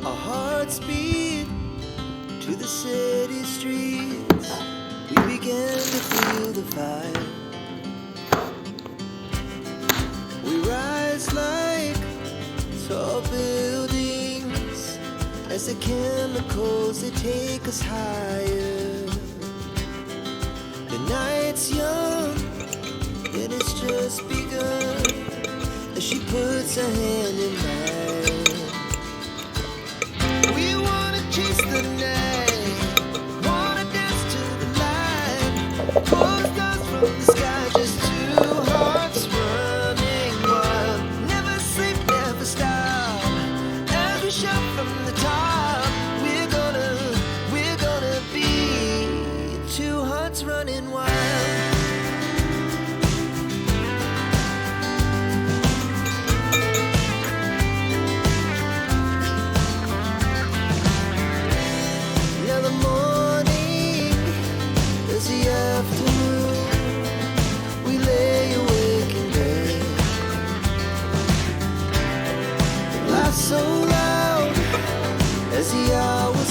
Our hearts beat to the city streets. We began to feel the fire. We rise like tall buildings as the chemicals, they take us higher. The night's young and it's just begun as she puts her hand in mine. We wanna chase the night, wanna dance to the light. Pull stars from the sky, just two hearts running wild. Never sleep, never stop, as we shout from the top. We're gonna be two hearts running wild. Now the morning is the afternoon. We lay awake in bed. Laugh so loud as the hours